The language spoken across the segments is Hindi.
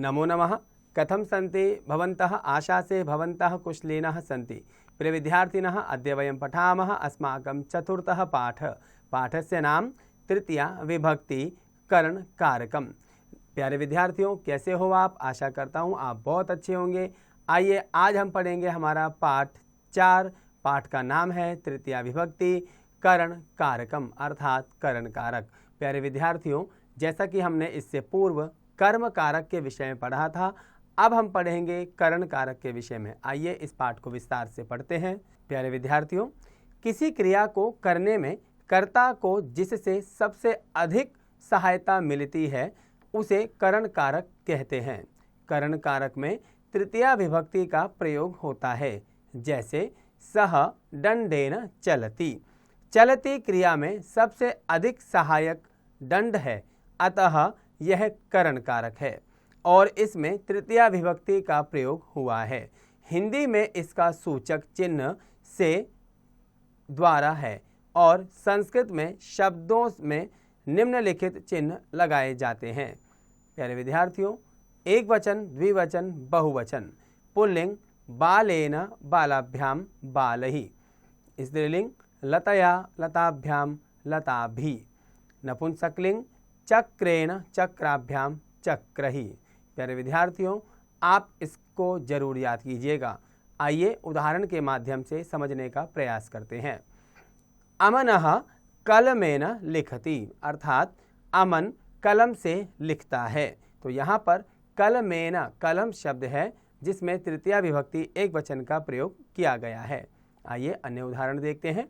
नमो नमः। कथं सन्ति भवन्तः? आशासे भवन्तः कुशलिनः सन्ति। प्रिय विद्यार्थिनः, अद्य वयं पठामः अस्माकं चतुर्थः पाठस्य नाम तृतीया विभक्ति करण कारकम। प्यारे विद्यार्थियों, कैसे हो आप? आशा करता हूँ आप बहुत अच्छे होंगे। आइए आज हम पढ़ेंगे हमारा पाठ 4। पाठ का नाम है तृतीया विभक्ति करण कारकम अर्थात करण कारक। प्यारे विद्यार्थियों, जैसा कि हमने इससे पूर्व कर्म कारक के विषय में पढ़ा था, अब हम पढ़ेंगे करण कारक के विषय में। आइए इस पाठ को विस्तार से पढ़ते हैं। प्यारे विद्यार्थियों, किसी क्रिया को करने में कर्ता को जिससे सबसे अधिक सहायता मिलती है उसे करण कारक कहते हैं। करण कारक में तृतीया विभक्ति का प्रयोग होता है, जैसे सह दंडेन चलति। चलती क्रिया में सबसे अधिक सहायक दंड है, अतः यह करण कारक है और इसमें तृतीया विभक्ति का प्रयोग हुआ है। हिंदी में इसका सूचक चिन्ह से द्वारा है और संस्कृत में शब्दों में निम्नलिखित चिन्ह लगाए जाते हैं। प्यारे विद्यार्थियों, एक वचन, द्विवचन, बहुवचन। पुल्लिंग बालेन बालाभ्याम बालहि। स्त्रीलिंग लतया लताभ्याम लताभि। नपुंसकलिंग चक्रेण चक्राभ्याम चक्रहि। प्यारे विद्यार्थियों, आप इसको जरूर याद कीजिएगा। आइए उदाहरण के माध्यम से समझने का प्रयास करते हैं। अमनः कलमेन लिखति अर्थात अमन कलम से लिखता है। तो यहाँ पर कलमेन कलम शब्द है जिसमें तृतीया विभक्ति एक वचन का प्रयोग किया गया है। आइए अन्य उदाहरण देखते हैं।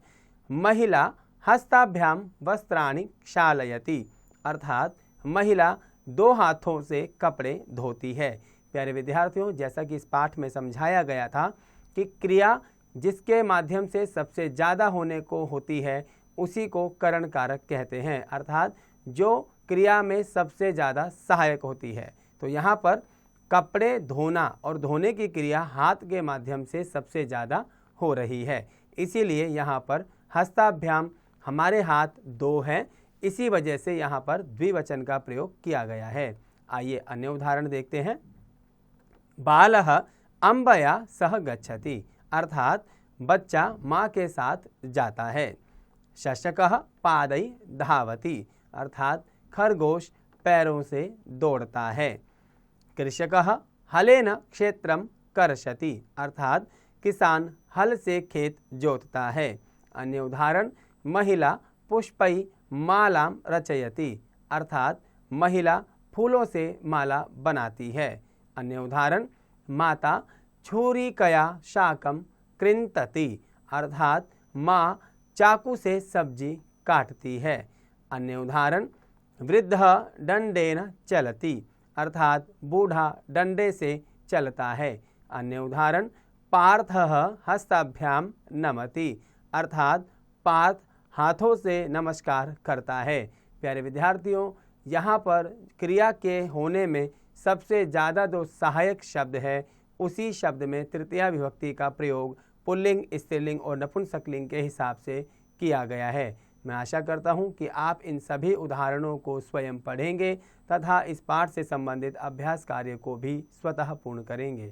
महिला हस्ताभ्याम वस्त्राणि क्षालयति अर्थात महिला 2 हाथों से कपड़े धोती है। प्यारे विद्यार्थियों, जैसा कि इस पाठ में समझाया गया था कि क्रिया जिसके माध्यम से सबसे ज़्यादा होने को होती है उसी को करण कारक कहते हैं, अर्थात जो क्रिया में सबसे ज़्यादा सहायक होती है। तो यहाँ पर कपड़े धोना और धोने की क्रिया हाथ के माध्यम से सबसे ज़्यादा हो रही है, इसीलिए यहाँ पर हस्ताभ्याम हमारे हाथ 2 हैं, इसी वजह से यहाँ पर द्विवचन का प्रयोग किया गया है। आइए अन्य उदाहरण देखते हैं। बालः अम्बया सह गच्छति अर्थात बच्चा माँ के साथ जाता है। शशकः पादै धावति अर्थात खरगोश पैरों से दौड़ता है। कृषकः हलेन क्षेत्रम कर्षति अर्थात किसान हल से खेत जोतता है। अन्य उदाहरण, महिला पुष्पै मालाम रचयति अर्थात महिला फूलों से माला बनाती है। अन्य उदाहरण, माता छुरिकया शाकम कृन्तति अर्थात माँ चाकू से सब्जी काटती है। अन्य उदाहरण, वृद्धः दंडेन चलति अर्थात बूढ़ा डंडे से चलता है। अन्य उदाहरण, पार्थः हस्ताभ्याम नमति अर्थात पार्थ हाथों से नमस्कार करता है। प्यारे विद्यार्थियों, यहाँ पर क्रिया के होने में सबसे ज़्यादा जो सहायक शब्द है उसी शब्द में तृतीया विभक्ति का प्रयोग पुल्लिंग, स्त्रीलिंग और नपुंसकलिंग के हिसाब से किया गया है। मैं आशा करता हूँ कि आप इन सभी उदाहरणों को स्वयं पढ़ेंगे तथा इस पाठ से संबंधित अभ्यास कार्य को भी स्वतः पूर्ण करेंगे।